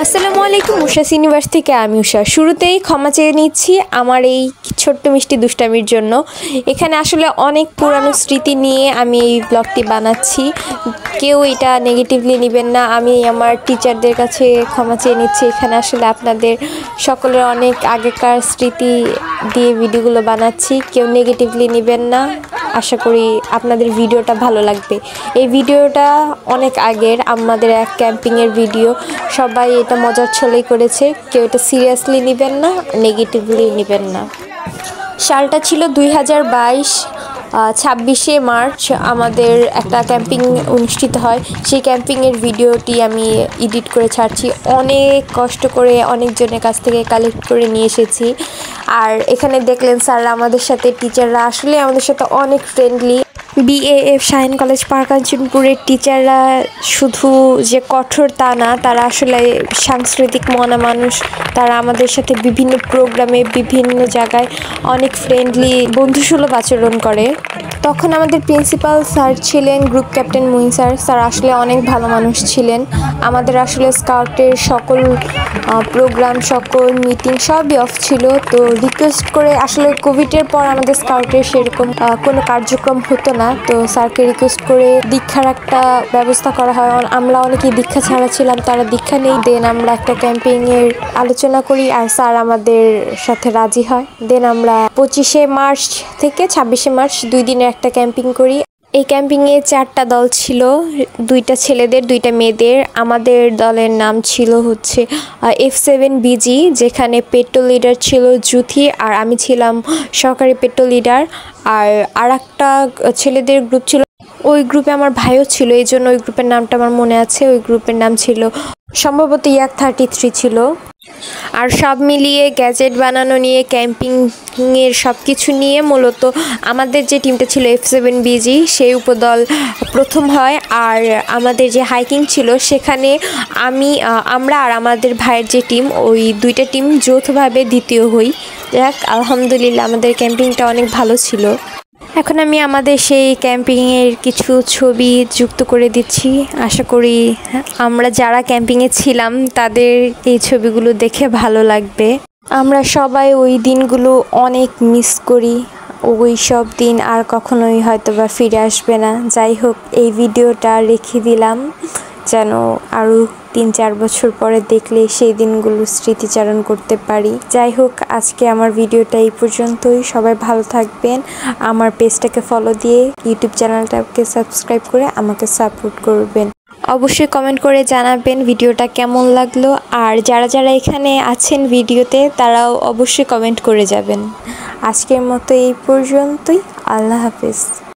আসসালামু আলাইকুম। উষাস ইউনিভার্স থেকে আমি উষা। শুরুতেই ক্ষমা চেয়ে নিচ্ছি আমার এই ছোট্ট মিষ্টি দুষ্টামির জন্য। এখানে আসলে অনেক পুরানো স্মৃতি নিয়ে আমি এই ব্লগটি বানাচ্ছি, কেউ এটা নেগেটিভলি নেবেন না। আমি আমার টিচারদের কাছে ক্ষমা চেয়ে নিচ্ছি। এখানে আসলে আপনাদের সকলের অনেক আগেকার স্মৃতি দিয়ে ভিডিওগুলো বানাচ্ছি, কেউ নেগেটিভলি নেবেন না। আশা করি আপনাদের ভিডিওটা ভালো লাগবে। এই ভিডিওটা অনেক আগের আমাদের এক ক্যাম্পিংয়ের ভিডিও, সবাই এটা মজার ছলেই করেছে, কেউ এটা সিরিয়াসলি নেবেন না, নেগেটিভলি নেবেন না। সালটা ছিল 2022, 26শে মার্চ আমাদের একটা ক্যাম্পিং অনুষ্ঠিত হয়। সেই ক্যাম্পিংয়ের ভিডিওটি আমি এডিট করে ছাড়ছি, অনেক কষ্ট করে অনেকজনের কাছ থেকে কালেক্ট করে নিয়ে এসেছি। আর এখানে দেখলেন স্যাররা আমাদের সাথে, টিচাররা আসলে আমাদের সাথে অনেক ফ্রেন্ডলি। বিএএফ শাহিন কলেজ পারকাঞ্চনপুরের টিচাররা শুধু যে কঠোর তা না, তারা আসলে সাংস্কৃতিক মনা মানুষ। তারা আমাদের সাথে বিভিন্ন প্রোগ্রামে বিভিন্ন জায়গায় অনেক ফ্রেন্ডলি বন্ধুসুলভ আচরণ করে। তখন আমাদের প্রিন্সিপাল স্যার ছিলেন group captain Muin sir. Sir আসলে অনেক ভালো মানুষ ছিলেন। আমাদের আসলে স্কাউটের সকল প্রোগ্রাম, সকল মিটিং সবই অফ ছিল। তো রিকোয়েস্ট করে, আসলে কোভিডের পর আমাদের স্কাউটের সেরকম কোনো কার্যক্রম হতো না, তো স্যারকে রিকোয়েস্ট করে দীক্ষার একটা ব্যবস্থা করা হয়। আমরা অনেকেই দীক্ষা ছাড়া ছিলাম, তারা দীক্ষা নেই। দেন আমরা একটা ক্যাম্পিংয়ের আলোচনা করি আর স্যার আমাদের সাথে রাজি হয়। দেন আমরা 25শে মার্চ থেকে 26শে মার্চ 2 দিনের একটা ক্যাম্পিং করি। এই ক্যাম্পিংয়ে 4টা দল ছিল, 2টা ছেলেদের 2টা মেয়েদের। আমাদের দলের নাম ছিল হচ্ছে F7BG, যেখানে পেট্রোল লিডার ছিল জুথি আর আমি ছিলাম সহকারী পেট্রোল লিডার। আর একটা ছেলেদের গ্রুপ ছিল, ওই গ্রুপে আমার ভাইও ছিল, এই জন্য ওই গ্রুপের নামটা আমার মনে আছে। ওই গ্রুপের নাম ছিল সম্ভবত ইয়াক 33 ছিল। আর সব মিলিয়ে গ্যাজেট বানানো নিয়ে, ক্যাম্পিংয়ের সব কিছু নিয়ে মূলত আমাদের যে টিমটা ছিল F7BG, সেই উপদল প্রথম হয়। আর আমাদের যে হাইকিং ছিল সেখানে আমরা আর আমাদের ভাইয়ের যে টিম, ওই 2টা টিম যৌথভাবে দ্বিতীয় হই। যাক, আলহামদুলিল্লাহ আমাদের ক্যাম্পিংটা অনেক ভালো ছিল। এখন আমি আমাদের সেই ক্যাম্পিংয়ের কিছু ছবি যুক্ত করে দিচ্ছি। আশা করি আমরা যারা ক্যাম্পিংয়ে ছিলাম তাদের এই ছবিগুলো দেখে ভালো লাগবে। আমরা সবাই ওই দিনগুলো অনেক মিস করি। ওই সব দিন আর কখনোই হয়তো বা ফিরে আসবে না। যাই হোক, এই ভিডিওটা রেখে দিলাম যেন আরও 3-4 বছর পরে দেখলে সেই দিনগুলো স্মৃতিচারণ করতে পারি। যাই হোক, আজকে আমার ভিডিওটা এই পর্যন্তই। সবাই ভালো থাকবেন। আমার পেজটাকে ফলো দিয়ে ইউটিউব চ্যানেলটাকে সাবস্ক্রাইব করে আমাকে সাপোর্ট করবেন। অবশ্যই কমেন্ট করে জানাবেন ভিডিওটা কেমন লাগলো। আর যারা যারা এখানে আছেন ভিডিওতে, তারাও অবশ্যই কমেন্ট করে যাবেন। আজকের মতো এই পর্যন্তই। আল্লাহ হাফেজ।